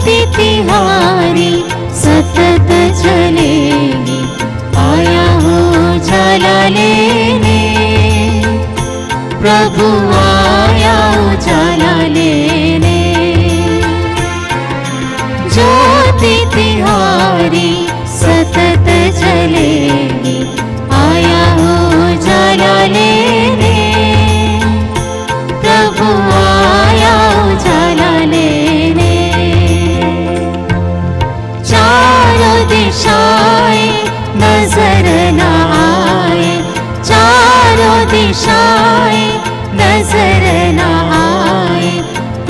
ज्योति तिहारी सतत जलेगी, आया हो उजाला लेने, प्रभु आया उजाला लेने। ज्योति तिहारी सतत जलेगी, आया हो उजाला लेने, प्रभु आया उजाला लेने। चारों दिशाएं नजर न आए, चारों दिशाएं नजर न आए,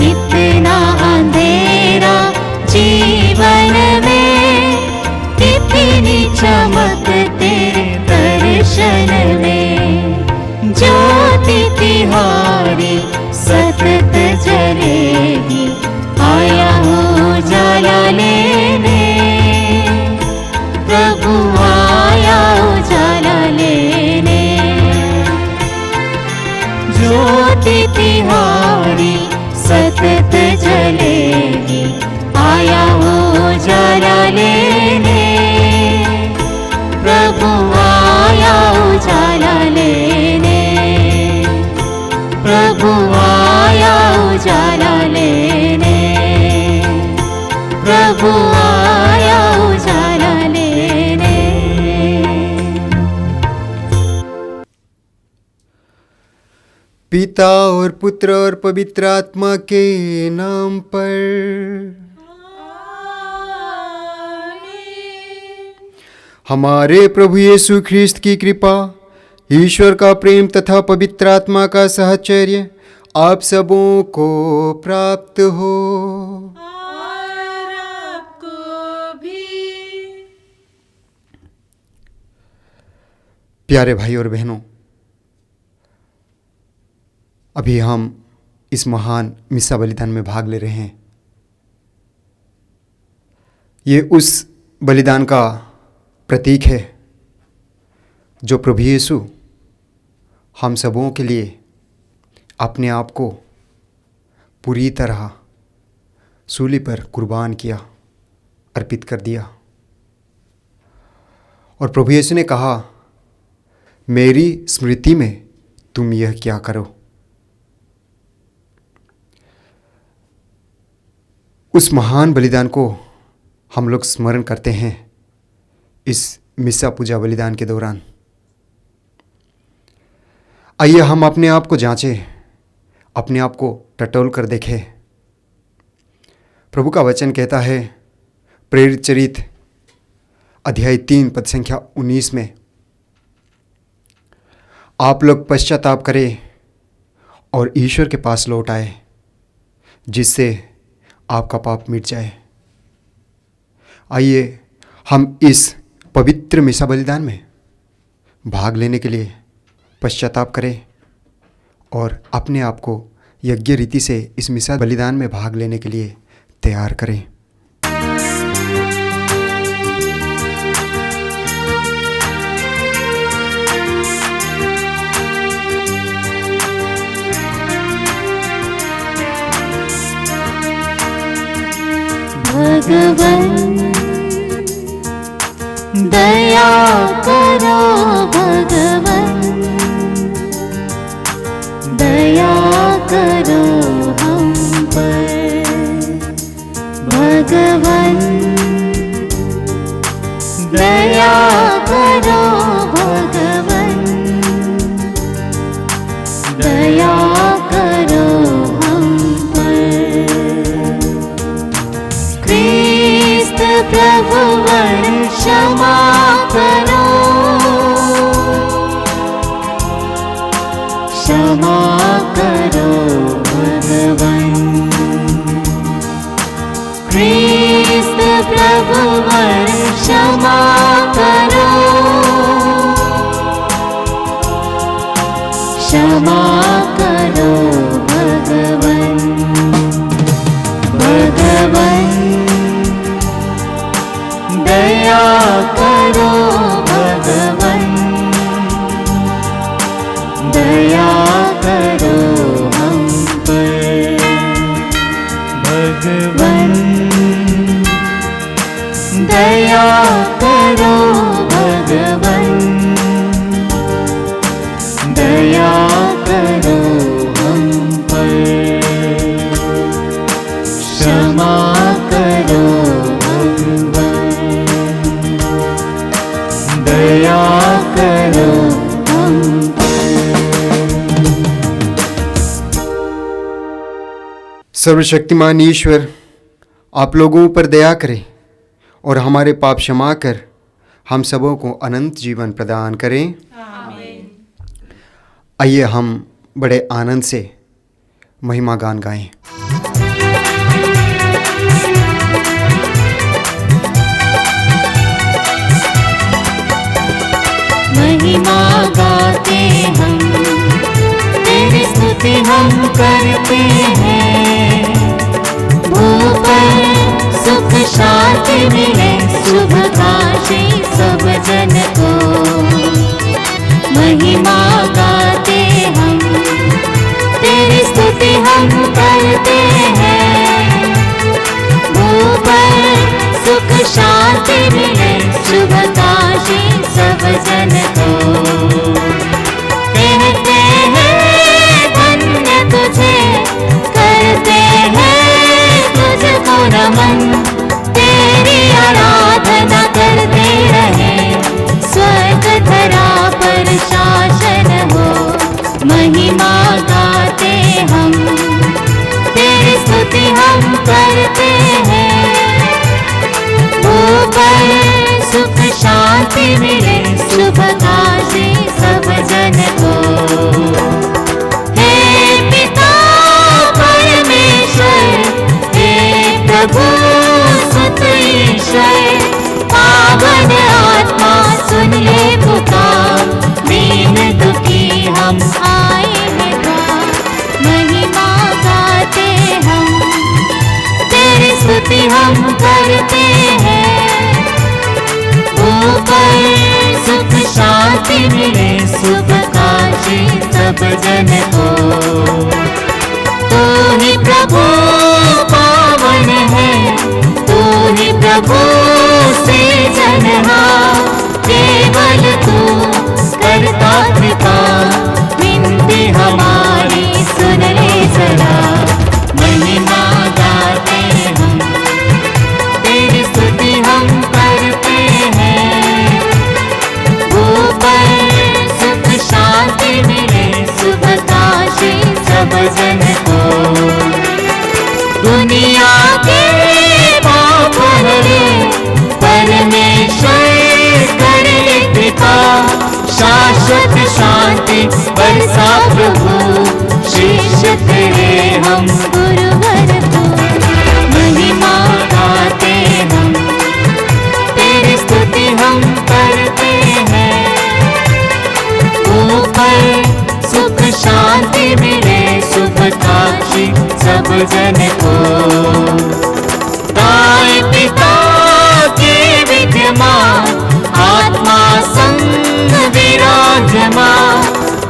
इतना अंधेरा जीवन में, कितनी चमक तेरे दर्शन में। ज्योति तिहारी सतत जलेगी, आया हो उजाला लेने, प्रभु आया उजाला लेने। ज्योति तिहारी सतत जलेगी, आया हो उजाला लेने, प्रभु आया उजाला लेने, प्रभु आया उजाला लेने, प्रभु आया उजाला लेने। पिता और पुत्र और पवित्र आत्मा के नाम पर। हमारे प्रभु यीशु ख्रिस्त की कृपा, ईश्वर का प्रेम तथा पवित्र आत्मा का साहचर्य आप सबों को प्राप्त हो। और आपको भी। प्यारे भाई और बहनों, अभी हम इस महान मिस्सा बलिदान में भाग ले रहे हैं। ये उस बलिदान का प्रतीक है जो प्रभु यीशु हम सबों के लिए अपने आप को पूरी तरह सूली पर कुर्बान किया, अर्पित कर दिया। और प्रभु यीशु ने कहा, मेरी स्मृति में तुम यह क्या करो। उस महान बलिदान को हम लोग स्मरण करते हैं इस मिस्सा पूजा बलिदान के दौरान। आइए हम अपने आप को जांचें, अपने आप को टटोल कर देखें। प्रभु का वचन कहता है प्रेरित चरित अध्याय 3 पद संख्या 19 में, आप लोग पश्चाताप करें और ईश्वर के पास लौट आए, जिससे आपका पाप मिट जाए। आइए हम इस पवित्र मिस्सा बलिदान में भाग लेने के लिए पश्चाताप करें और अपने आप को यज्ञ रीति से इस मिस्सा बलिदान में भाग लेने के लिए तैयार करें। भगवन दया करो, भगवन दया करो हम पर। भगवन दया करो, भगवन दया करो हम पर। ख्रिस्त प्रभुवर क्षमा करो, क्षमा करो भगवन। ख्रिस्त प्रभुवर क्षमा करो, क्षमा करो भगवन। भगवन दया करो, भगवन दया करो हम पर। भगवन दया करो भगवन, दया करो हम पर, क्षमा करो भगवन, दया करो हम पर। सर्वशक्तिमान ईश्वर आप लोगों पर दया करें और हमारे पाप क्षमा कर हम सबों को अनंत जीवन प्रदान करें। आइए हम बड़े आनंद से महिमा गान गाएं। महिमा गाते हम, तेरी स्तुति हम करते हैं। भूपर सुख शांति मिले, शुभ काशी सब जन को। महिमा गाते हम, तेरी स्तुति हम करते हैं। भूपर सुख शांति मिले, शुभ काशी सब जन को। कहते हैं धन्य तुझे, करते हैं तुझको नमन। तेरी आराधना करते रहे, स्वर्ग धरा पर शासन हो। महिमा गाते हम, तेरी स्तुति हम करते हैं। ऊपर सुख शांति मिले, शुभ काशी सब जन को। हे पिता परमेश्वर, हे प्रभु सुत ईश्वर, पावन आत्मा सुन ले पुकार। दीन दुखी हम आए हैं द्वार। महिमा गाते हम, तेरी स्तुति हम करते हैं। ऊपर सुख शांति मिले, शुभ काशी सब जन को। तू ही प्रभु पावन है, तू ही प्रभु से जनहार। केवल तू करता कृपा, विनती हमारी सुन ले जरा। महिमा गाते हम, तेरी स्तुति हम करते हैं। ऊपर सुख शांति मिले, शुभ काशी सब जन को। दुनिया के पाप हरे, परमेश्वर करे कृपा। शाश्वत शांति बरसा प्रभु, शीश तेरे हम गुरुवर को। महिमा गाते हम, तेरी स्तुति हम करते हैं। ऊपर सुख शांति मिले, शुभ काशी सब जन को। दाएं पिता के विद्यमान, आत्मा संग विराजमान।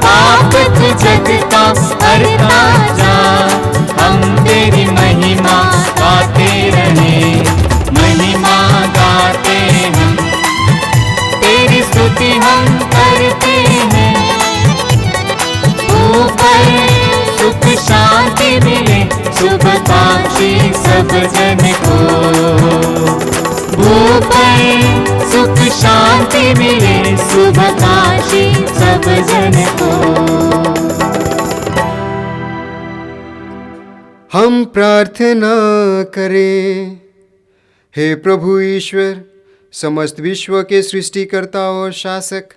पाप तु जग का हरता जा, हम तेरी महिमा गाते रहे। महिमा गाते हम, तेरी स्तुति हम करते हैं। ऊपर सुख शांति मिले, शुभ काशी सब जन को। ऊपर सुख शांति मिले, शुभ काशी सब जन को। हम प्रार्थना करें। हे प्रभु ईश्वर, समस्त विश्व के सृष्टिकर्ता और शासक,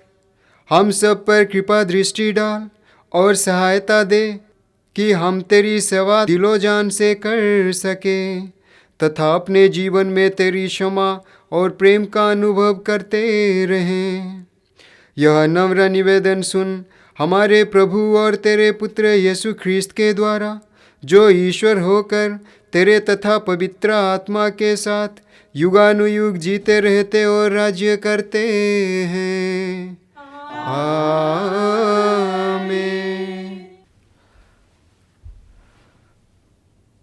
हम सब पर कृपा दृष्टि डाल और सहायता दे कि हम तेरी सेवा दिलो जान से कर सकें तथा अपने जीवन में तेरी क्षमा और प्रेम का अनुभव करते रहें। यह नम्र निवेदन सुन हमारे प्रभु और तेरे पुत्र यीशु ख्रीस्त के द्वारा, जो ईश्वर होकर तेरे तथा पवित्र आत्मा के साथ युगानुयुग जीते रहते और राज्य करते हैं। आमीन।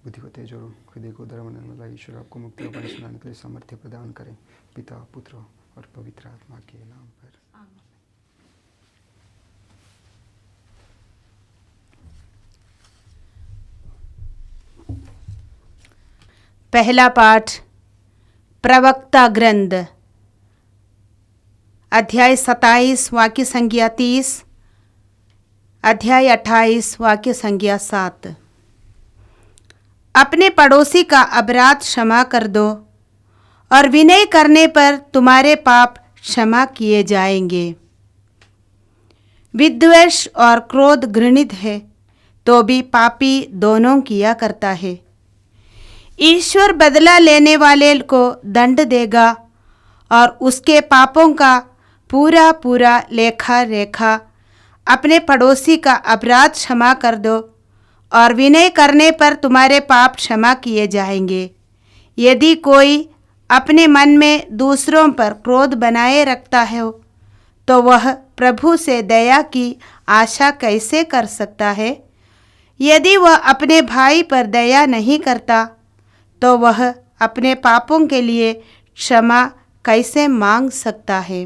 बुद्धि को तेज और हृदय को उदार बनाने वाला ईश्वर आपको मुक्ति और सुनाने के लिए सामर्थ्य प्रदान करें। पिता, पुत्र और पवित्र आत्मा के नाम पर। पहला पाठ प्रवक्ता ग्रंथ, अध्याय 27 वाक्य संख्या 30, अध्याय 28 वाक्य संख्या 7। अपने पड़ोसी का अपराध क्षमा कर दो और विनय करने पर तुम्हारे पाप क्षमा किए जाएंगे। विद्वेष और क्रोध घृणित है तो भी पापी दोनों किया करता है। ईश्वर बदला लेने वाले को दंड देगा और उसके पापों का पूरा पूरा लेखा रेखा। अपने पड़ोसी का अपराध क्षमा कर दो और विनय करने पर तुम्हारे पाप क्षमा किए जाएंगे। यदि कोई अपने मन में दूसरों पर क्रोध बनाए रखता है तो वह प्रभु से दया की आशा कैसे कर सकता है? यदि वह अपने भाई पर दया नहीं करता तो वह अपने पापों के लिए क्षमा कैसे मांग सकता है?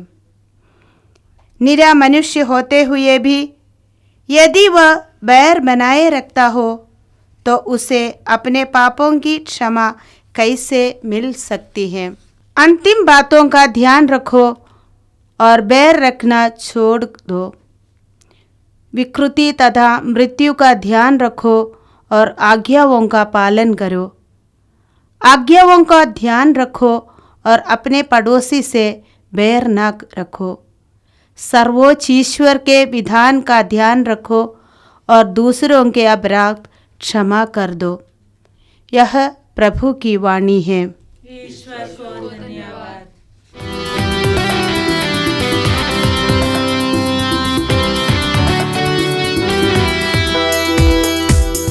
निरा मनुष्य होते हुए भी यदि वह बैर बनाए रखता हो तो उसे अपने पापों की क्षमा कैसे मिल सकती है? अंतिम बातों का ध्यान रखो और बैर रखना छोड़ दो। विकृति तथा मृत्यु का ध्यान रखो और आज्ञाओं का पालन करो। आज्ञाओं का ध्यान रखो और अपने पड़ोसी से बैर न रखो। सर्वोच्च ईश्वर के विधान का ध्यान रखो और दूसरों के अपराध क्षमा कर दो। यह प्रभु की वाणी है। ईश्वर को धन्यवाद।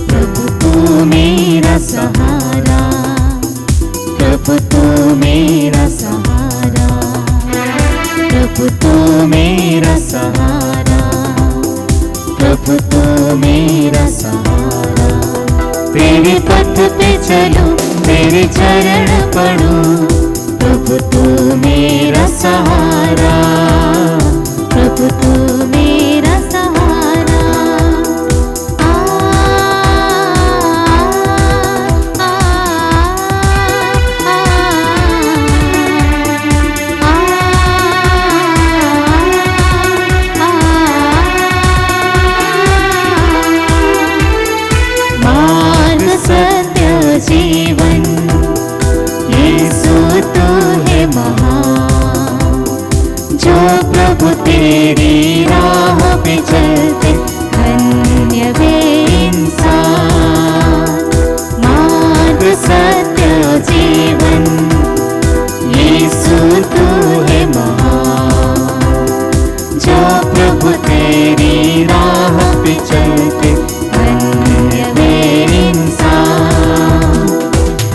प्रभु तू मेरा सहारा, प्रभु तू मेरा सहारा, प्रभु तू मेरा सहारा, प्रभु तू मेरा सहारा। तेरे पथ पे चलूं, तेरे चरण पढ़ूं, प्रभु तू मेरा सहारा, प्रभु तू मेरा सहारा। मार्ग सत्य जीवन, यीशु तू है महान। जो प्रभु तेरी राह पे चलते, धन्य वे इंसान। मार्ग सत्य जीवन, यीशु तू है महान। जो प्रभु तेरी राह पे चलते, धन्य वे इंसान।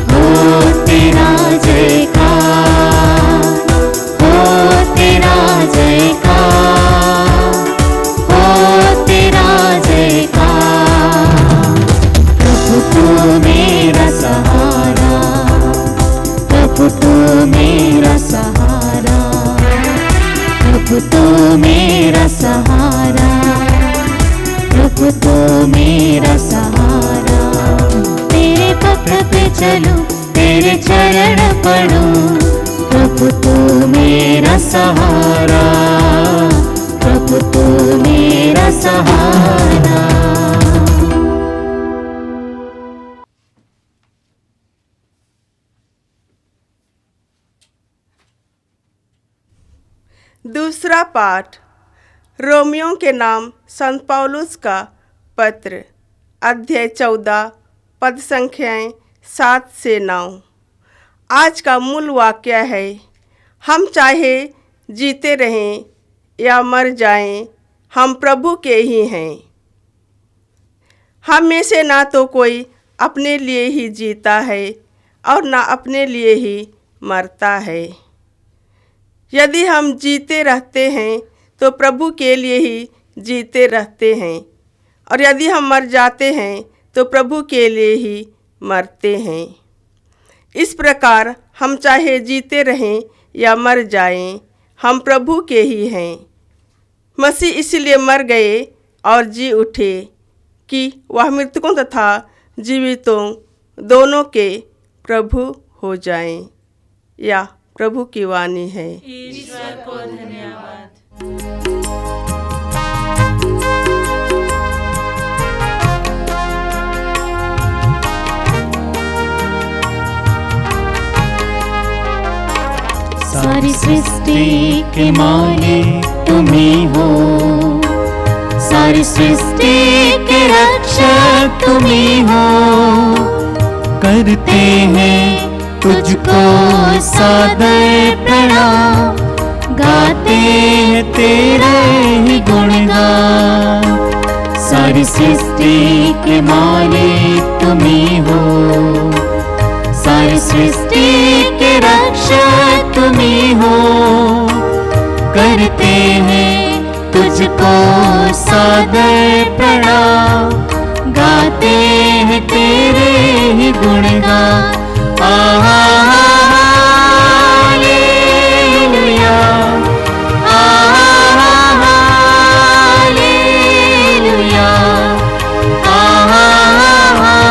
हो तेरा जयकार, हो तेरा जयकार, हो तेरा जयकार। प्रभु तू मेरा सहारा, प्रभु तू मेरा सहारा, प्रभु तू मेरा सहारा, प्रभु तू मेरा सहारा। तेरे पथ पे चलूं, तेरे चरण पढ़ूं, प्रभु तू मेरा सहारा, प्रभु तू मेरा सहारा। दूसरा पाठ रोमियों के नाम संत पौलुस का पत्र, अध्याय 14 पद संख्याएं 7 से 9। आज का मूल वाक्य है, हम चाहे जीते रहें या मर जाएं, हम प्रभु के ही हैं। हम में से ना तो कोई अपने लिए ही जीता है और ना अपने लिए ही मरता है। यदि हम जीते रहते हैं तो प्रभु के लिए ही जीते रहते हैं, और यदि हम मर जाते हैं तो प्रभु के लिए ही मरते हैं। इस प्रकार हम चाहे जीते रहें या मर जाएं, हम प्रभु के ही हैं। मसीह इसलिए मर गए और जी उठे कि वह मृतकों तथा जीवितों दोनों के प्रभु हो जाएं। या प्रभु की वाणी है। ईश्वर को धन्यवाद। सारी सृष्टि के मालिक तुम ही हो, सारी सृष्टि के रक्षक तुम ही हो। करते हैं तुझको सादर प्रणाम, गाते हैं तेरे ही गुणगान। सारी सृष्टि के मालिक तुम ही हो, सारी सृष्टि के रक्षक तुम ही हो। करते हैं तुझको सादर प्रणाम, गाते हैं तेरे ही गुणगान। हालेलुया, हालेलुया, हालेलुया,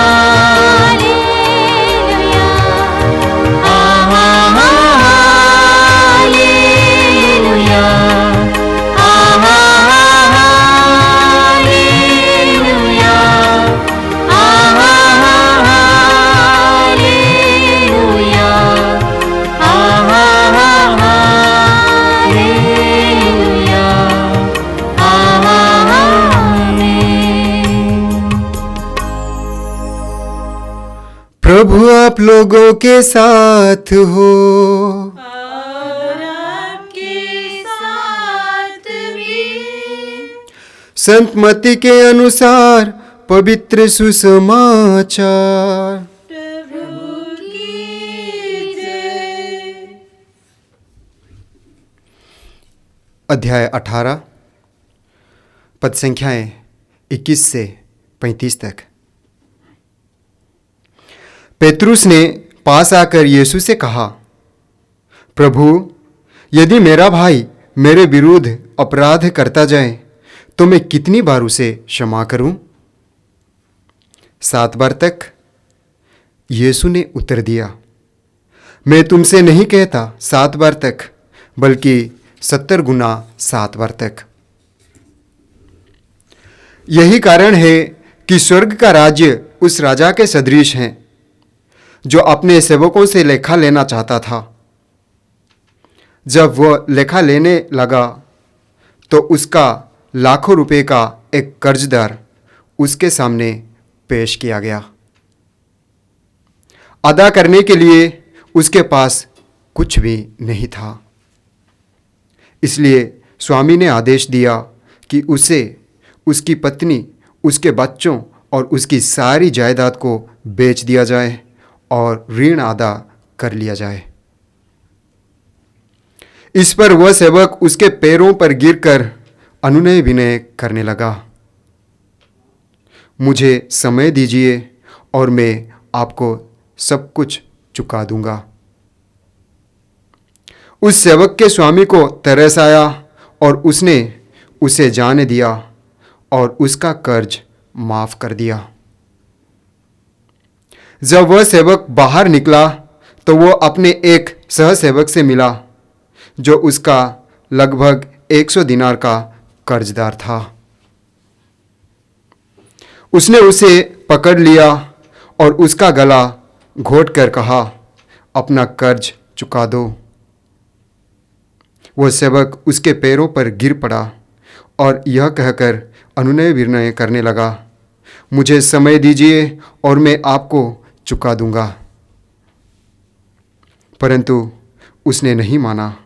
हालेलुया, प्रभु आप लोगों के साथ हो। और आपके साथ भी। संत मत्ती के अनुसार पवित्र सुसमाचार। प्रभु की जय। अध्याय 18 पद संख्याएं 21 से 35 तक। पेतरुस ने पास आकर यीशु से कहा, प्रभु, यदि मेरा भाई मेरे विरुद्ध अपराध करता जाए तो मैं कितनी बार उसे क्षमा करूं? 7 बार तक? यीशु ने उत्तर दिया, मैं तुमसे नहीं कहता 7 बार तक, बल्कि 70 गुना 7 बार तक। यही कारण है कि स्वर्ग का राज्य उस राजा के सदृश है जो अपने सेवकों से लेखा लेना चाहता था। जब वह लेखा लेने लगा तो उसका लाखों रुपए का एक कर्जदार उसके सामने पेश किया गया। अदा करने के लिए उसके पास कुछ भी नहीं था। इसलिए स्वामी ने आदेश दिया कि उसे, उसकी पत्नी, उसके बच्चों और उसकी सारी जायदाद को बेच दिया जाए और ऋण अदा कर लिया जाए। इस पर वह सेवक उसके पैरों पर गिरकर अनुनय विनय करने लगा, मुझे समय दीजिए और मैं आपको सब कुछ चुका दूंगा। उस सेवक के स्वामी को तरस आया और उसने उसे जाने दिया और उसका कर्ज माफ कर दिया। जब वह सेवक बाहर निकला तो वह अपने एक सहसेवक से मिला जो उसका लगभग 100 दिनार का कर्जदार था। उसने उसे पकड़ लिया और उसका गला घोंटकर कहा, अपना कर्ज चुका दो। वह सेवक उसके पैरों पर गिर पड़ा और यह कहकर अनुनय विनय करने लगा, मुझे समय दीजिए और मैं आपको चुका दूंगा। परंतु उसने नहीं माना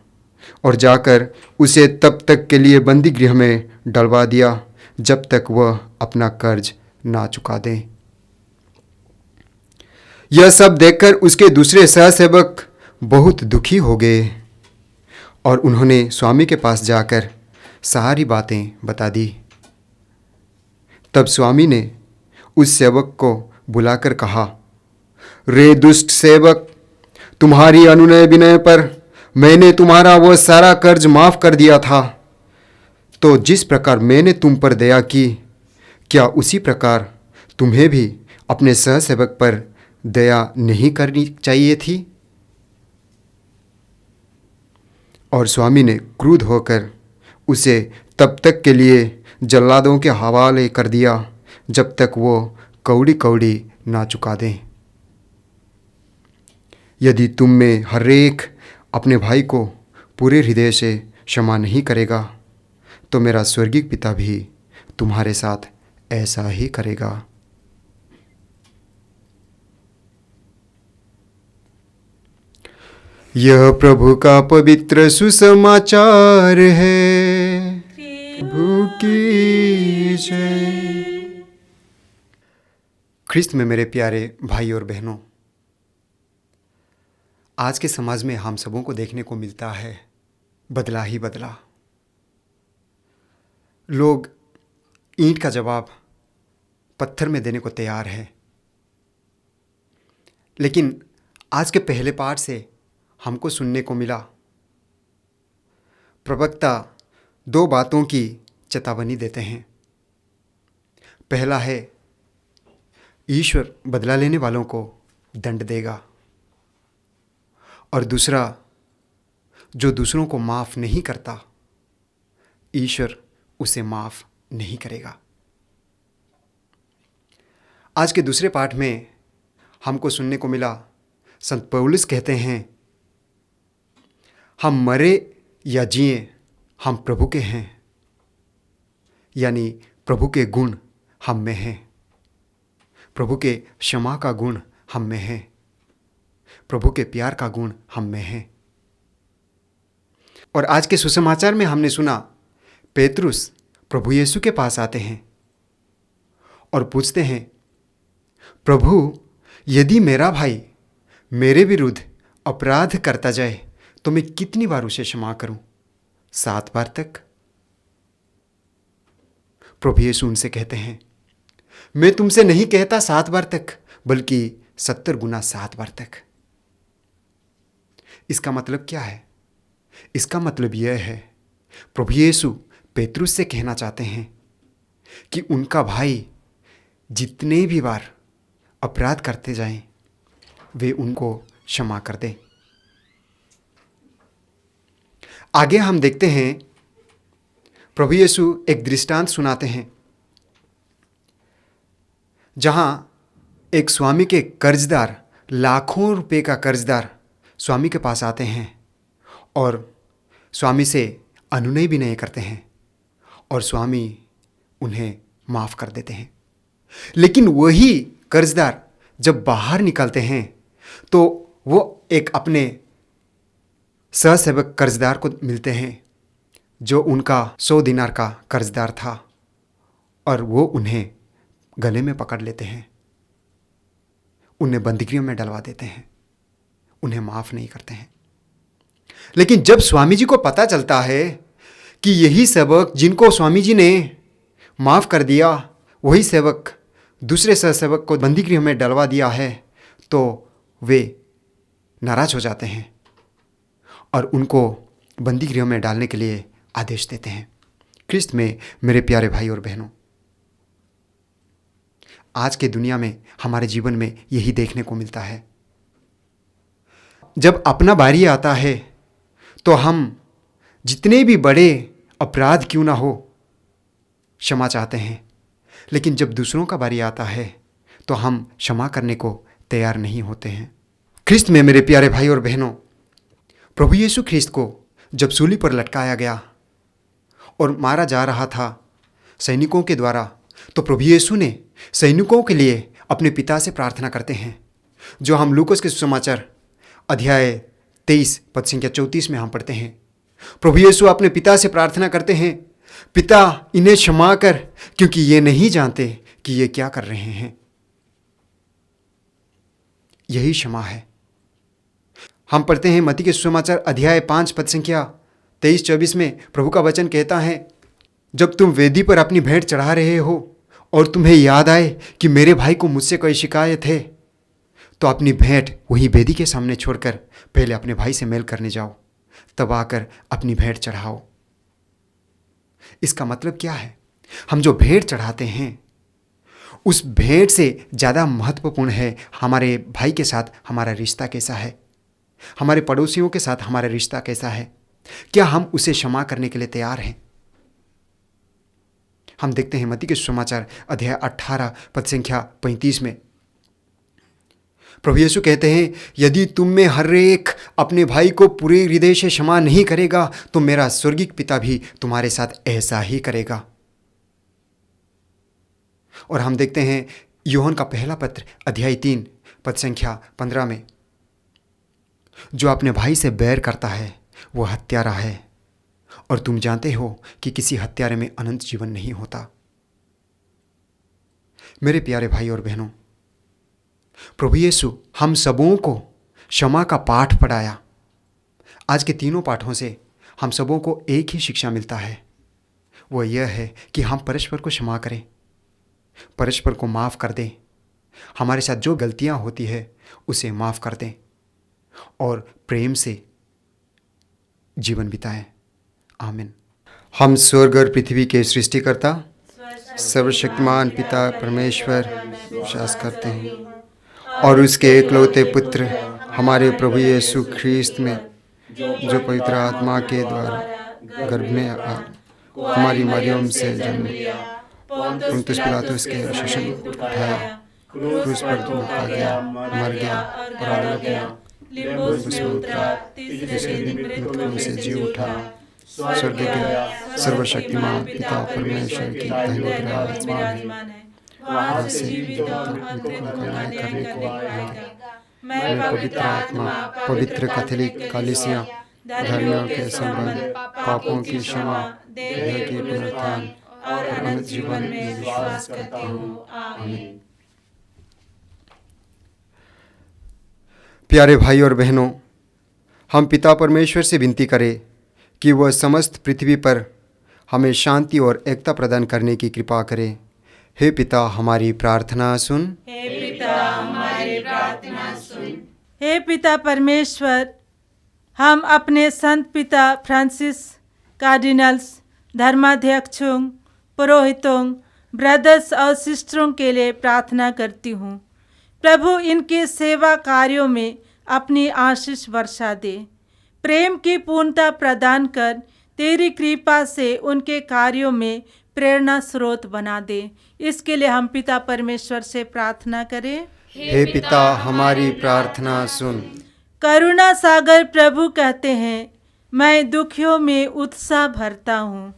और जाकर उसे तब तक के लिए बंदी गृह में डलवा दिया जब तक वह अपना कर्ज ना चुका दे। यह सब देखकर उसके दूसरे सहसेवक बहुत दुखी हो गए और उन्होंने स्वामी के पास जाकर सारी बातें बता दी। तब स्वामी ने उस सेवक को बुलाकर कहा, रे दुष्ट सेवक, तुम्हारी अनुनय विनय पर मैंने तुम्हारा वह सारा कर्ज माफ कर दिया था, तो जिस प्रकार मैंने तुम पर दया की, क्या उसी प्रकार तुम्हें भी अपने सहसेवक पर दया नहीं करनी चाहिए थी? और स्वामी ने क्रुद्ध होकर उसे तब तक के लिए जल्लादों के हवाले कर दिया जब तक वो कौड़ी कौड़ी ना चुका दें। यदि तुम में हर एक अपने भाई को पूरे हृदय से क्षमा नहीं करेगा, तो मेरा स्वर्गीय पिता भी तुम्हारे साथ ऐसा ही करेगा। यह प्रभु का पवित्र सुसमाचार है। प्रभु की जय। ख्रिस्त में मेरे प्यारे भाई और बहनों, आज के समाज में हम सबों को देखने को मिलता है बदला ही बदला। लोग ईंट का जवाब पत्थर में देने को तैयार है। लेकिन आज के पहले पाठ से हमको सुनने को मिला, प्रवक्ता दो बातों की चेतावनी देते हैं। पहला है, ईश्वर बदला लेने वालों को दंड देगा, और दूसरा, जो दूसरों को माफ़ नहीं करता, ईश्वर उसे माफ़ नहीं करेगा। आज के दूसरे पाठ में हमको सुनने को मिला, संत पौलुस कहते हैं, हम मरे या जिए हम प्रभु के हैं, यानी प्रभु के गुण हम में हैं, प्रभु के क्षमा का गुण हम में है, प्रभु के प्यार का गुण हम में है। और आज के सुसमाचार में हमने सुना, पेतरुस प्रभु यीशु के पास आते हैं और पूछते हैं, प्रभु, यदि मेरा भाई मेरे विरुद्ध अपराध करता जाए तो मैं कितनी बार उसे क्षमा करूं? 7 बार तक? प्रभु यीशु उनसे कहते हैं, मैं तुमसे नहीं कहता 7 बार तक, बल्कि 70 गुना 7 बार तक। इसका मतलब क्या है? इसका मतलब यह है, प्रभु यीशु पेतरुस से कहना चाहते हैं कि उनका भाई जितने भी बार अपराध करते जाएं, वे उनको क्षमा कर दें। आगे हम देखते हैं, प्रभु यीशु एक दृष्टांत सुनाते हैं, जहां एक स्वामी के कर्जदार, लाखों रुपए का कर्जदार स्वामी के पास आते हैं और स्वामी से अनुनय भी नहीं करते हैं, और स्वामी उन्हें माफ़ कर देते हैं। लेकिन वही कर्जदार जब बाहर निकलते हैं तो वो एक अपने सहसेवक कर्जदार को मिलते हैं, जो उनका 100 दिनार का कर्जदार था, और वो उन्हें गले में पकड़ लेते हैं, उन्हें बंदीगृह में डलवा देते हैं, उन्हें माफ़ नहीं करते हैं। लेकिन जब स्वामी जी को पता चलता है कि यही सेवक जिनको स्वामी जी ने माफ़ कर दिया, वही सेवक दूसरे सहसेवक को बंदीगृह में डलवा दिया है, तो वे नाराज हो जाते हैं और उनको बंदीगृह में डालने के लिए आदेश देते हैं। ख्रिस्त में मेरे प्यारे भाई और बहनों, आज के दुनिया में हमारे जीवन में यही देखने को मिलता है। जब अपना बारी आता है तो हम जितने भी बड़े अपराध क्यों ना हो क्षमा चाहते हैं, लेकिन जब दूसरों का बारी आता है तो हम क्षमा करने को तैयार नहीं होते हैं। ख्रिस्त में मेरे प्यारे भाई और बहनों, प्रभु यीशु ख्रिस्त को जब सूली पर लटकाया गया और मारा जा रहा था सैनिकों के द्वारा, तो प्रभु यीशु ने सैनिकों के लिए अपने पिता से प्रार्थना करते हैं, जो हम लूकोस के सुसमाचार अध्याय 23 पद संख्या 34 में हम पढ़ते हैं। प्रभु यीशु अपने पिता से प्रार्थना करते हैं, पिता, इन्हें क्षमा कर, क्योंकि ये नहीं जानते कि ये क्या कर रहे हैं। यही क्षमा है। हम पढ़ते हैं मत्ती के सुसमाचार अध्याय 5 पद संख्या 23-24 में प्रभु का वचन कहता है, जब तुम वेदी पर अपनी भेंट चढ़ा रहे हो और तुम्हें याद आए कि मेरे भाई को मुझसे कोई शिकायत है, तो अपनी भेंट वही वेदी के सामने छोड़कर पहले अपने भाई से मेल करने जाओ, तब आकर अपनी भेंट चढ़ाओ। इसका मतलब क्या है? हम जो भेंट चढ़ाते हैं उस भेंट से ज़्यादा महत्वपूर्ण है हमारे भाई के साथ हमारा रिश्ता कैसा है, हमारे पड़ोसियों के साथ हमारा रिश्ता कैसा है, क्या हम उसे क्षमा करने के लिए तैयार हैं। हम देखते हैं मत्ती के सुसमाचार अध्याय 18 पद संख्या 35 में प्रभु यीशु कहते हैं, यदि तुम में हर एक अपने भाई को पूरे हृदय से क्षमा नहीं करेगा तो मेरा स्वर्गीय पिता भी तुम्हारे साथ ऐसा ही करेगा। और हम देखते हैं यूहन्ना का पहला पत्र अध्याय 3 पद संख्या 15 में, जो अपने भाई से बैर करता है वो हत्यारा है, और तुम जानते हो कि किसी हत्यारे में अनंत जीवन नहीं होता। मेरे प्यारे भाई और बहनों, प्रभु यीशु हम सबों को क्षमा का पाठ पढ़ाया। आज के तीनों पाठों से हम सबों को एक ही शिक्षा मिलता है, वो यह है कि हम परस्पर को क्षमा करें, परस्पर को माफ़ कर दें, हमारे साथ जो गलतियां होती है उसे माफ़ कर दें और प्रेम से जीवन बिताएं। आमीन। हम स्वर्ग और पृथ्वी के सृष्टिकर्ता सर्वशक्तिमान पिता परमेश्वर विश्वास करते हैं और उसके एकलौते पुत्र हमारे प्रभु यीशु ख्रीस्त में, जो पवित्र आत्मा के द्वारा गर्भ में हमारी मरियम से जन्म लिया, पुन्तियुस पिलातुस के शासन उठाया, क्रूस पर झुका गया, मर गया और आलोक गया, लिम्बोस में उतरा, तीसरे दिन मृतकों में से जी उठा, स्वर्ग गया, सर्वशक्तिमान पिता परमेश्वर की दाहिने विराजमान है, वहाँ से जीवितों और मृतकों का न्याय करने को आएगा। मैं पवित्र आत्मा, पवित्र कैथोलिक कलीसिया, धर्मियों के संबंध, पापों की क्षमा, देह की पुनरुत्थान और अनंत जीवन में विश्वास करता हूँ। आमीन। प्यारे भाई और बहनों, हम पिता परमेश्वर से विनती करें कि वह समस्त पृथ्वी पर हमें शांति और एकता प्रदान करने की कृपा करें। हे पिता, हमारी प्रार्थना सुन। हे पिता, हमारी प्रार्थना सुन। हे पिता परमेश्वर, हम अपने संत पिता फ्रांसिस, कार्डिनल्स, धर्माध्यक्षों, पुरोहितों, ब्रदर्स और सिस्टरों के लिए प्रार्थना करती हूँ। प्रभु इनके सेवा कार्यों में अपनी आशीष वर्षा दे, प्रेम की पूर्णता प्रदान कर तेरी कृपा से उनके कार्यों में प्रेरणा स्रोत बना दे। इसके लिए हम पिता परमेश्वर से प्रार्थना करें। हे पिता, हमारी प्रार्थना सुन। करुणा सागर प्रभु कहते हैं, मैं दुखियों में उत्साह भरता हूँ।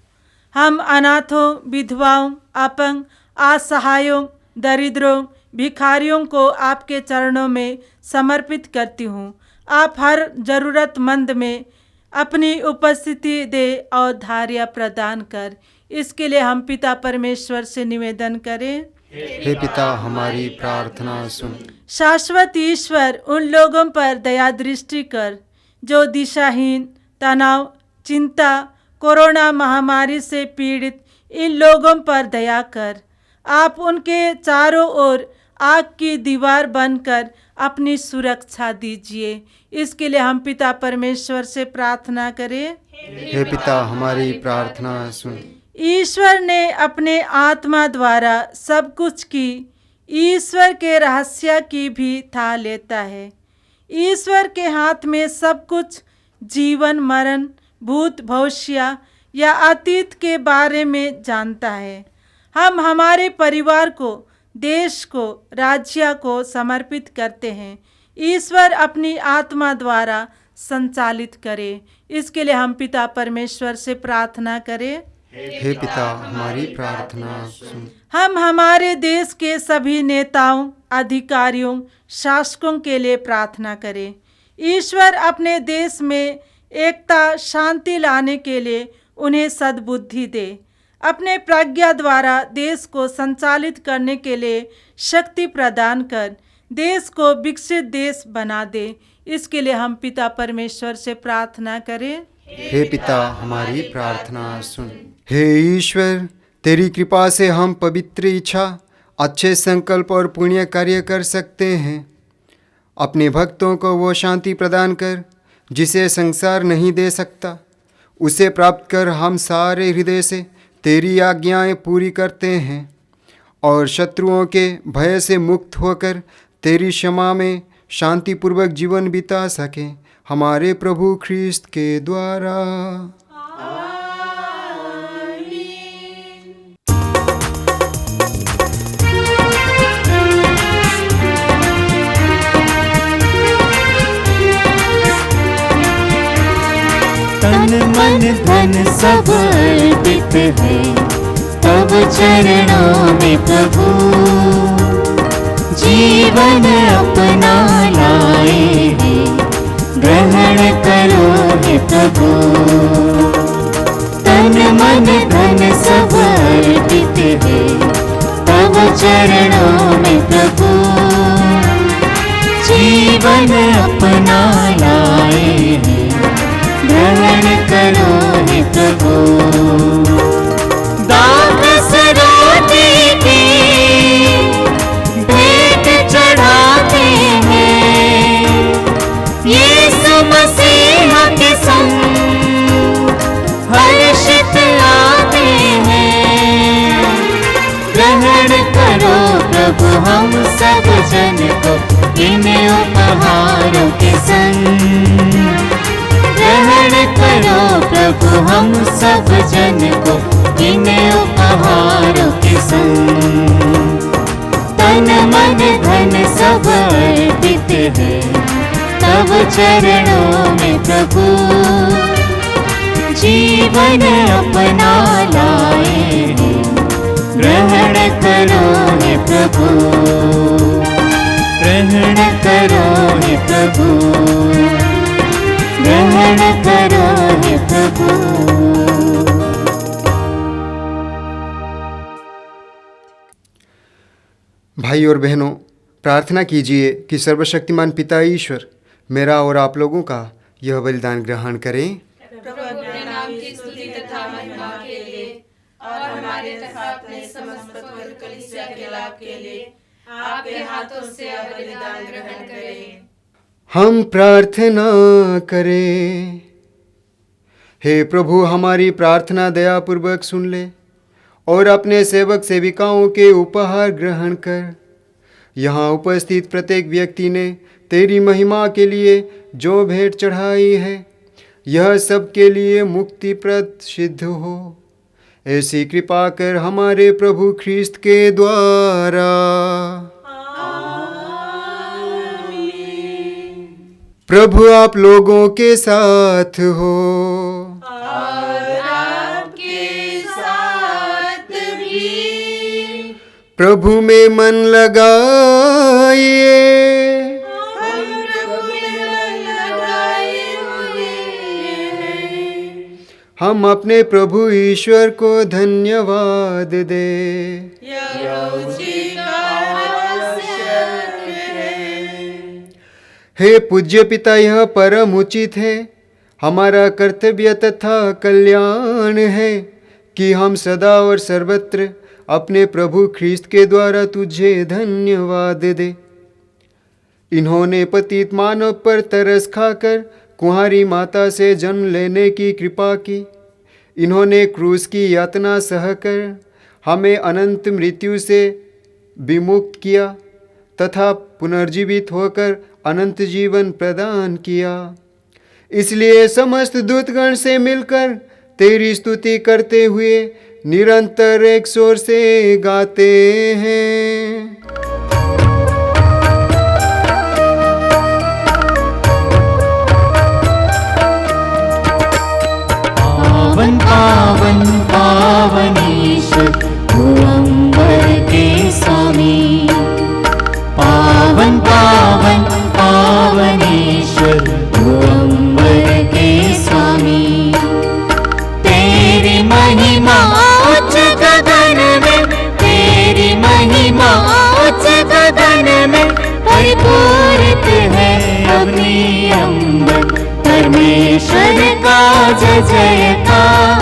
हम अनाथों, विधवाओं, अपंग, असहायों, दरिद्रों, भिखारियों को आपके चरणों में समर्पित करती हूँ। आप हर जरूरतमंद में अपनी उपस्थिति दे और धैर्य प्रदान कर। इसके लिए हम पिता परमेश्वर से निवेदन करें। हे पिता, हमारी प्रार्थना सुन। शाश्वत ईश्वर, उन लोगों पर दया दृष्टि कर जो दिशाहीन, तनाव, चिंता, कोरोना महामारी से पीड़ित इन लोगों पर दया कर। आप उनके चारों ओर आग की दीवार बनकर अपनी सुरक्षा दीजिए। इसके लिए हम पिता परमेश्वर से प्रार्थना करें। हे पिता, हमारी प्रार्थना सुन। ईश्वर ने अपने आत्मा द्वारा सब कुछ की, ईश्वर के रहस्य की भी था लेता है। ईश्वर के हाथ में सब कुछ जीवन मरण, भूत भविष्य या अतीत के बारे में जानता है। हम हमारे परिवार को, देश को, राज्य को समर्पित करते हैं। ईश्वर अपनी आत्मा द्वारा संचालित करे। इसके लिए हम पिता परमेश्वर से प्रार्थना करें। हे पिता, हमारी प्रार्थना सुन। हम हमारे देश के सभी नेताओं, अधिकारियों, शासकों के लिए प्रार्थना करें। ईश्वर अपने देश में एकता, शांति लाने के लिए उन्हें सद्बुद्धि दे। अपने प्रज्ञा द्वारा देश को संचालित करने के लिए शक्ति प्रदान कर देश को विकसित देश बना दे। इसके लिए हम पिता परमेश्वर से प्रार्थना करें। हे पिता, हमारी प्रार्थना सुन। हे ईश्वर, तेरी कृपा से हम पवित्र इच्छा, अच्छे संकल्प और पुण्य कार्य कर सकते हैं। अपने भक्तों को वो शांति प्रदान कर जिसे संसार नहीं दे सकता, उसे प्राप्त कर हम सारे हृदय से तेरी आज्ञाएं पूरी करते हैं और शत्रुओं के भय से मुक्त होकर तेरी क्षमा में शांतिपूर्वक जीवन बिता सकें, हमारे प्रभु ख्रीस्त के द्वारा। तन मन धन सब अर्पित है तब चरणों में प्रभु, जीवन अपना लाए हैं ग्रहण करो हे प्रभु। तन मन धन सब अर्पित है तब चरणों में प्रभु, जीवन अपना लाए हैं ग्रहण करो हे प्रभु। दास रोटी की भेंट चढ़ाते हैं, यीशु मसीह के संग हर्षित आते हैं। ग्रहण करो प्रभु हम सब जन को इन उपहारों के संग, ग्रहण करो प्रभु हम सब जन को इन उपहारों के संग। तन मन धन सब अर्पित है तब चरणों में प्रभु, जीवन अपना लाए हैं ग्रहण करो हे प्रभु। ग्रहण करो हे प्रभु, ग्रहण करो हे प्रभु। भाई और बहनों, प्रार्थना कीजिए कि सर्वशक्तिमान पिता ईश्वर मेरा और आप लोगों का यह बलिदान ग्रहण करें। प्रभु अपने नाम की स्तुति तथा महिमा के लिए और हमारे तथा अपने समस्त पवित्र कलीसिया के लाभ के लिए आपके हाथों से यह बलिदान ग्रहण करें। हम प्रार्थना करें। हे प्रभु, हमारी प्रार्थना दयापूर्वक सुन ले और अपने सेवक सेविकाओं के उपहार ग्रहण कर। यहाँ उपस्थित प्रत्येक व्यक्ति ने तेरी महिमा के लिए जो भेंट चढ़ाई है, यह सबके लिए मुक्तिप्रद सिद्ध हो। ऐसी कृपा कर हमारे प्रभु ख्रीस्त के द्वारा। प्रभु आप लोगों के साथ हो और आपके साथ भी। प्रभु में मन लगाइए। हम प्रभु में मन लगाए हुए हैं। हम अपने प्रभु ईश्वर को धन्यवाद दे। यह उचित और आवश्यक है। हे पूज्य पिता, यह परम उचित है, हमारा कर्तव्य तथा कल्याण है कि हम सदा और सर्वत्र अपने प्रभु ख्रीस्त के द्वारा तुझे धन्यवाद दे। इन्होंने पतित मानव पर तरस खाकर कुंवारी माता से जन्म लेने की कृपा की। इन्होंने क्रूस की यातना सहकर हमें अनंत मृत्यु से विमुक्त किया तथा पुनर्जीवित होकर अनंत जीवन प्रदान किया। इसलिए समस्त दूतगण से मिलकर तेरी स्तुति करते हुए निरंतर एक स्वर से गाते हैं। पावन पावन पावन ईश्वर भुवंबर के स्वामी। पावन पावन पावन ईश्वर भुवंबर के स्वामी। तेरी महिमा उच्च गगन में, तेरी महिमा उच्च गगन में परिपूरित है अग्नि अंबर। परमेश्वर का जय जयकार,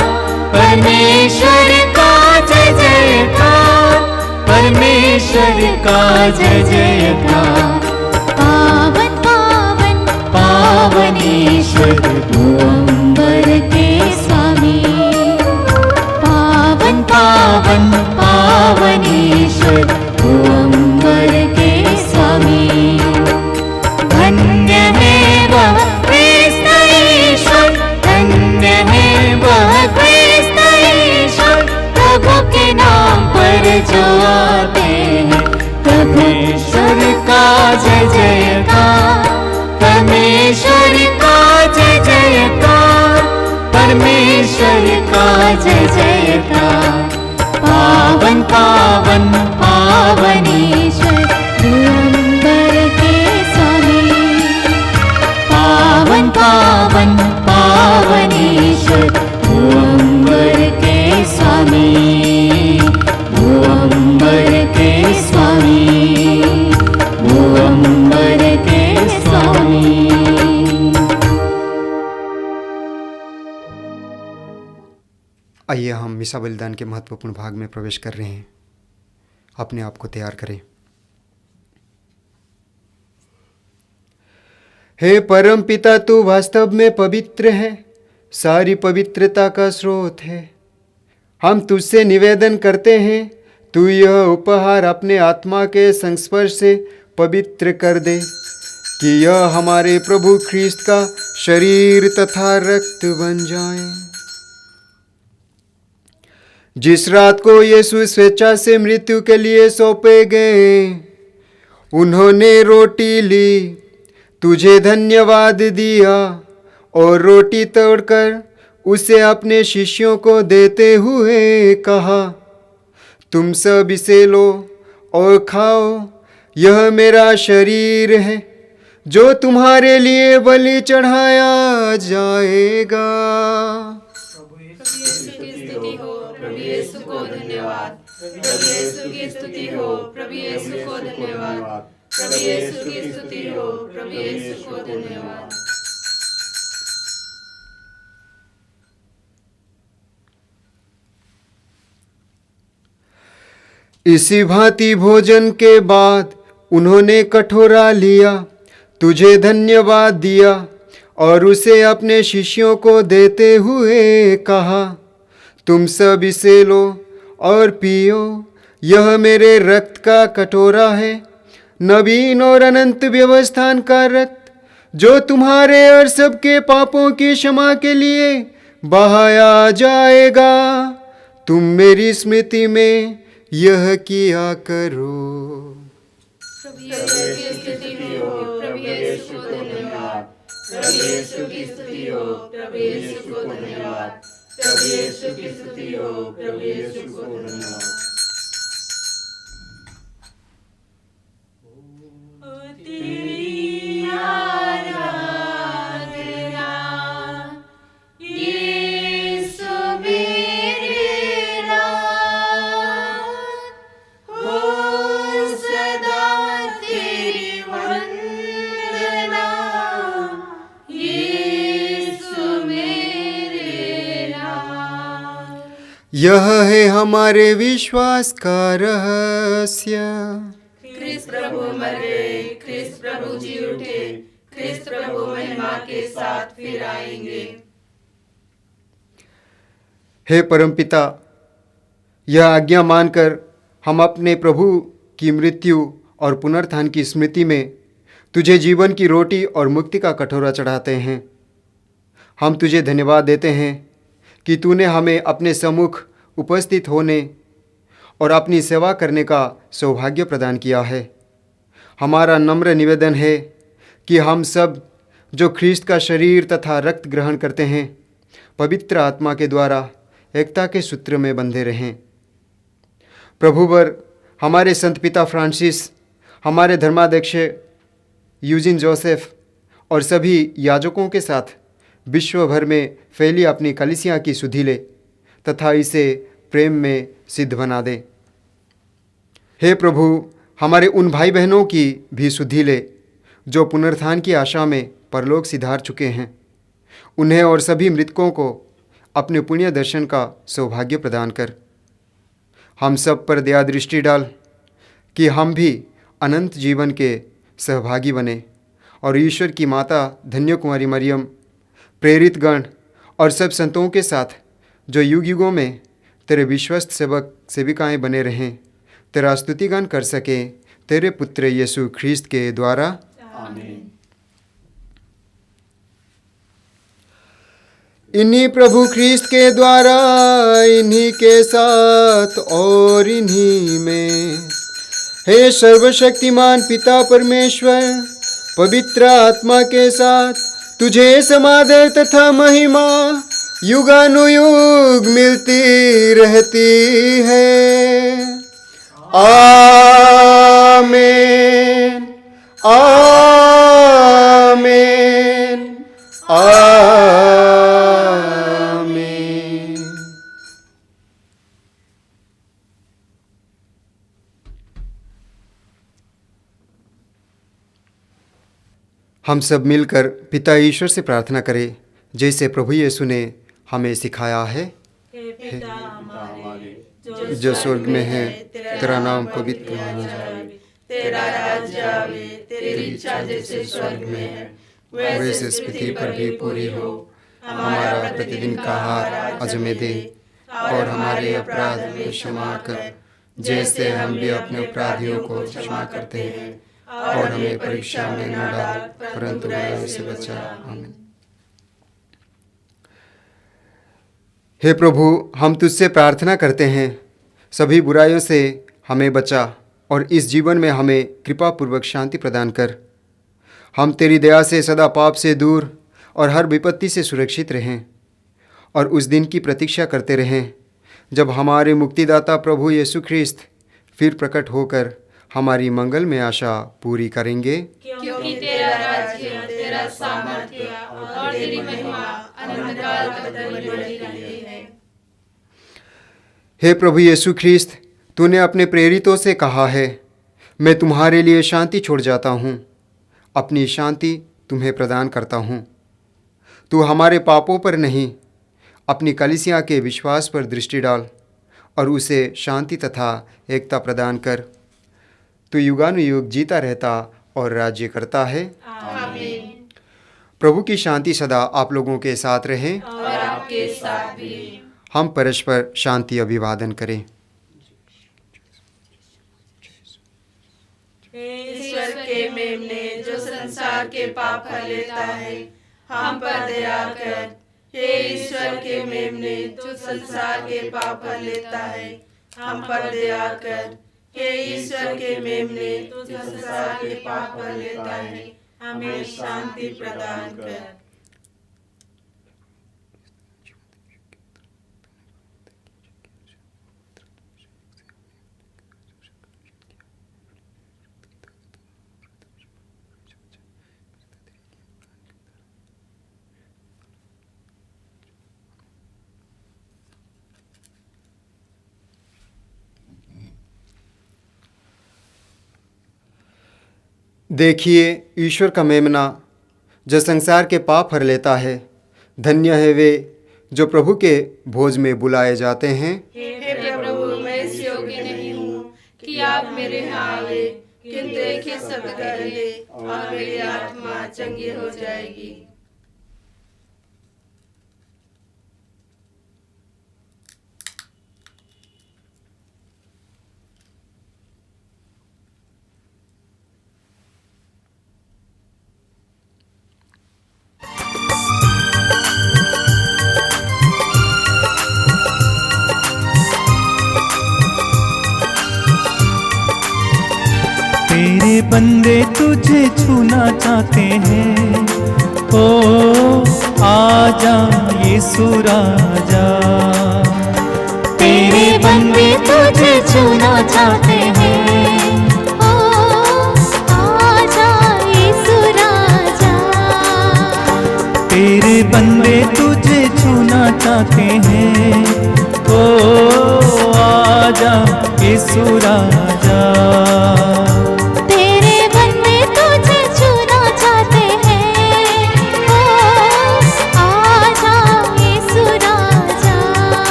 परमेश्वर का जय जयकार, परमेश्वर का जय जयकार। पावन पावन पावन ईश्वर भुवंबर के स्वामी। पावन पावन पावनेश्वर भुवंबर के स्वामी। धन्य है वह क्रिस्त ईश्वर, धन्य है वह क्रिस्त ईश्वर, प्रभु के नाम पर जो आते हैं। परमेश्वर का जय जयकार, परमेश्वर का जय जयकार, परमेश्वर का जय जयकार। पावन पावन पावनेश्वर भुवंबर के स्वामी। पावन पावन पावनेश्वर भुवंबर के स्वामी। भुवंबर के स्वामी, भुवंबर के स्वामी। आइए हम मिसा बलिदान के महत्वपूर्ण भाग में प्रवेश कर रहे हैं। अपने आप को तैयार करें। हे परम पिता, तू वास्तव में पवित्र है, सारी पवित्रता का स्रोत है। हम तुझसे निवेदन करते हैं, तू यह उपहार अपने आत्मा के संस्पर्श से पवित्र कर दे, कि यह हमारे प्रभु ख्रीस्त का शरीर तथा रक्त बन जाए। जिस रात को यीशु स्वेच्छा से मृत्यु के लिए सौंपे गए, उन्होंने रोटी ली, तुझे धन्यवाद दिया और रोटी तोड़कर उसे अपने शिष्यों को देते हुए कहा, तुम सब इसे लो और खाओ, यह मेरा शरीर है जो तुम्हारे लिए बलि चढ़ाया जाएगा। प्रभु यीशु को धन्यवाद, प्रभु यीशु की स्तुति हो, प्रभु यीशु को धन्यवाद, प्रभु यीशु की स्तुति हो, प्रभु यीशु को धन्यवाद। इसी भांति भोजन के बाद उन्होंने कटोरा लिया, तुझे धन्यवाद दिया और उसे अपने शिष्यों को देते हुए कहा, तुम सब इसे लो और पियो, यह मेरे रक्त का कटोरा है, नवीन और अनंत व्यवस्थान का रक्त, जो तुम्हारे और सबके पापों की क्षमा के लिए बहाया जाएगा। तुम मेरी स्मृति में यह किया करो। प्रभु यीशु की स्तुति हो, प्रभु यीशु को धन्यवाद, प्रभु यीशु की स्तुति हो, प्रभु यीशु को धन्यवाद, प्रभु यीशु की स्तुति हो, प्रभु यीशु को धन्यवाद। तेरी आराधना यीशु मेरे नाथ, हो सदा तेरी वंदना यीशु मेरे नाथ। यह है हमारे विश्वास का रहस्य। ख्रिस्त प्रभु मरे, ख्रिस्त प्रभु जी उठे, ख्रिस्त प्रभु महिमा के साथ फिर आएंगे। हे परमपिता, यह आज्ञा मानकर हम अपने प्रभु की मृत्यु और पुनरुत्थान की स्मृति में तुझे जीवन की रोटी और मुक्ति का कटोरा चढ़ाते हैं। हम तुझे धन्यवाद देते हैं कि तूने हमें अपने सम्मुख उपस्थित होने और अपनी सेवा करने का सौभाग्य प्रदान किया है। हमारा नम्र निवेदन है कि हम सब जो ख्रीस्त का शरीर तथा रक्त ग्रहण करते हैं, पवित्र आत्मा के द्वारा एकता के सूत्र में बंधे रहें। प्रभुवर हमारे संत पिता फ्रांसिस, हमारे धर्माध्यक्ष यूजिन जोसेफ और सभी याजकों के साथ विश्व भर में फैली अपनी कलीसिया की सुधि ले तथा इसे प्रेम में सिद्ध बना दे। हे प्रभु, हमारे उन भाई बहनों की भी सुधि ले जो पुनरुत्थान की आशा में परलोक सिधार चुके हैं। उन्हें और सभी मृतकों को अपने पुण्य दर्शन का सौभाग्य प्रदान कर। हम सब पर दया दृष्टि डाल कि हम भी अनंत जीवन के सहभागी बने और ईश्वर की माता धन्य कुमारी मरियम, प्रेरित गण और सब संतों के साथ जो युग युगों में तेरे विश्वस्त सेवक सेविकाएं बने रहें, तेरा स्तुतिगान कर सके तेरे पुत्र यीशु ख्रीस्त के द्वारा। आमीन। इन्हीं प्रभु ख्रीस्त के द्वारा, इन्हीं के साथ और इन्हीं में, हे सर्वशक्तिमान पिता परमेश्वर, पवित्र आत्मा के साथ तुझे समादर तथा महिमा युगानुयुग मिलती रहती है। आमीन, आमीन, आमीन। हम सब मिलकर पिता ईश्वर से प्रार्थना करें, जैसे प्रभु यीशु ने हमें सिखाया है। जो स्वर्ग में है, तेरा नाम पवित्र माना जाए, तेरा राज्य आवे, तेरी इच्छा जैसे स्वर्ग में है वैसे इस पृथ्वी पर भी पूरी हो। हमारा प्रतिदिन का आहार आज हमें दे, और हमारे अपराध हमें क्षमा कर, जैसे हम भी अपने अपराधियों को क्षमा करते हैं, और हमें परीक्षा में न डाल, परंतु बुराई से बचा। आमीन। हे प्रभु, हम तुझसे प्रार्थना करते हैं, सभी बुराइयों से हमें बचा और इस जीवन में हमें कृपापूर्वक शांति प्रदान कर। हम तेरी दया से सदा पाप से दूर और हर विपत्ति से सुरक्षित रहें, और उस दिन की प्रतीक्षा करते रहें जब हमारे मुक्तिदाता प्रभु यीशु ख्रीस्त फिर प्रकट होकर हमारी मंगल में आशा पूरी करेंगे। क्योंकि तेरा राज्य, तेरा सामर्थ्य और तेरी महिमा अनंतकाल तक बनी रहती है। हे प्रभु यीशु ख्रीस्त, तूने अपने प्रेरितों से कहा है, मैं तुम्हारे लिए शांति छोड़ जाता हूँ, अपनी शांति तुम्हें प्रदान करता हूँ। तू हमारे पापों पर नहीं, अपनी कलीसिया के विश्वास पर दृष्टि डाल और उसे शांति तथा एकता प्रदान कर। तू युगानुयुग जीता रहता और राज्य करता है। आमीन। प्रभु की शांति सदा आप लोगों के साथ रहे। और आपके साथ भी। हम परस्पर शांति अभिवादन करें। ईश्वर के मेमने जो संसार के पाप हर लेता है, हम पर दया कर। हे ईश्वर के मेमने जो संसार के पाप हर लेता है, हम पर दया कर। हे ईश्वर के मेमने जो संसार के पाप हर लेता है, हमें शांति प्रदान कर। देखिए ईश्वर का मेमना जो संसार के पाप हर लेता है। धन्य है वे जो प्रभु के भोज में बुलाए जाते हैं। हे प्रभु, मैं इस योग्य नहीं हूँ कि आप मेरे यहाँ आवे, किंतु एक ही शब्द कह ले और मेरी आत्मा चंगी हो जाएगी। तेरे बंदे तुझे छूना चाहते हैं, ओ आजा यीशु राजा। तेरे बंदे तुझे छूना चाहते हैं, ओ आजा यीशु राजा। तेरे बंदे तुझे छूना चाहते हैं, ओ आजा यीशु राजा।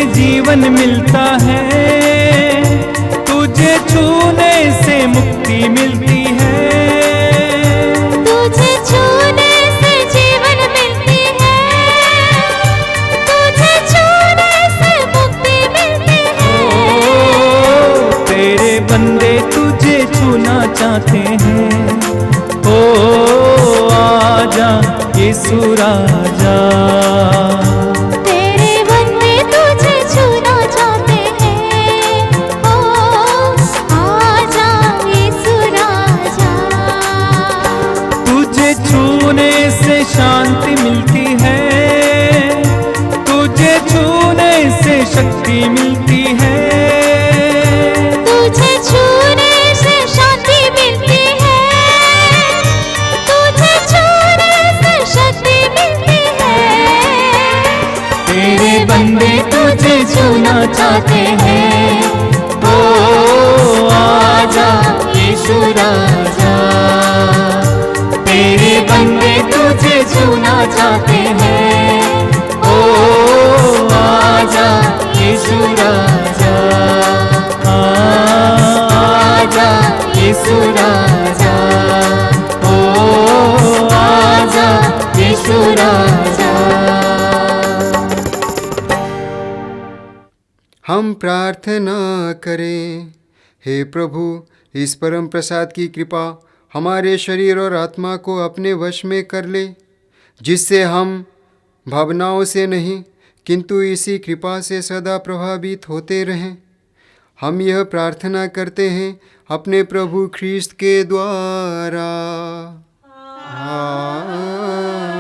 जीवन मिलता है, तुझे छूने से मुक्ति मिलती है। तुझे छू बंदे तुझे छूना चाहते हैं। ओ आजा यीशु राजा, तेरे बंदे तुझे छूना चाहते हैं। ओ आजा यीशु राजा, आजा यीशु राजा, ओ आजा यीशु राजा। हम प्रार्थना करें। हे प्रभु, इस परम प्रसाद की कृपा हमारे शरीर और आत्मा को अपने वश में कर ले, जिससे हम भावनाओं से नहीं किंतु इसी कृपा से सदा प्रभावित होते रहें। हम यह प्रार्थना करते हैं अपने प्रभु ख्रीस्त के द्वारा।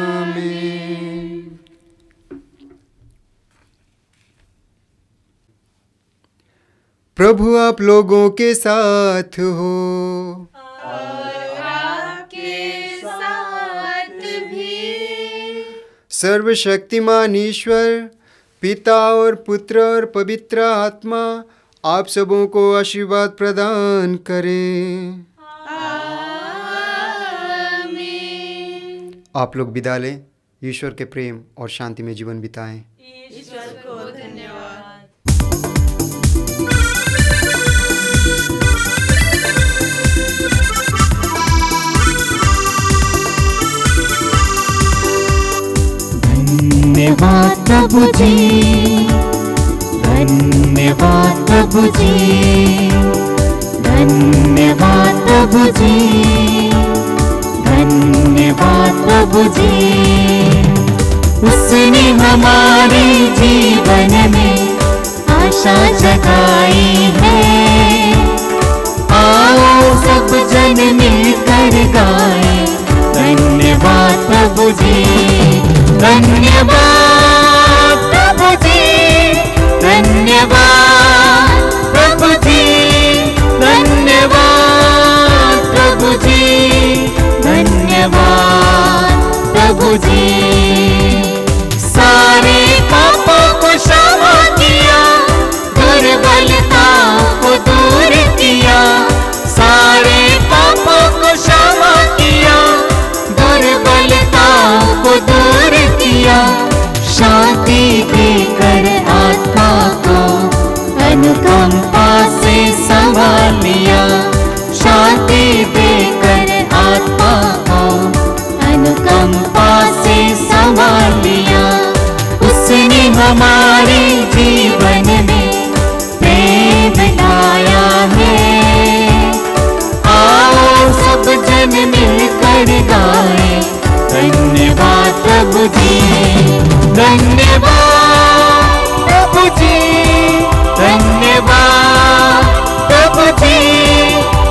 आमीन। प्रभु आप लोगों के साथ हो। सर्वशक्तिमान ईश्वर पिता और पुत्र और पवित्र आत्मा आप सबों को आशीर्वाद प्रदान करें। आप लोग विदा लें। ईश्वर के प्रेम और शांति में जीवन बिताएं। ईश्वर को धन्यवाद। धन्यवाद प्रभु जी, धन्यवाद प्रभु जी, धन्यवाद प्रभु जी, धन्यवाद प्रभु जी। उसने हमारे जीवन में आशा जगाई है। आओ सब जन मिलकर गाए धन्यवाद प्रभु जी, धन्यवाद प्रभु जी, धन्यवाद प्रभु जी, धन्यवाद प्रभु जी, धन्यवाद प्रभु जी। सारे पापों को क्षमा किया, दुर्बलताओं को दूर किया। सारे पापों को क्षमा किया, दुर्बलताओं को दूर किया। शांति देकर आत्मा को अनुकंपा से संभाल लिया। शांति देकर आत्मा को अनुकंपा से संभाल लिया। उसने हमारे जीवन में प्रेम लाया है। आओ सब जन मिलकर गाए धन्यवाद प्रभु जी, धन्यवाद प्रभु जी, धन्यवाद प्रभु जी,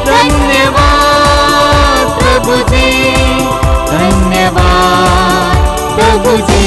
धन्यवाद प्रभु जी, धन्यवाद प्रभु जी।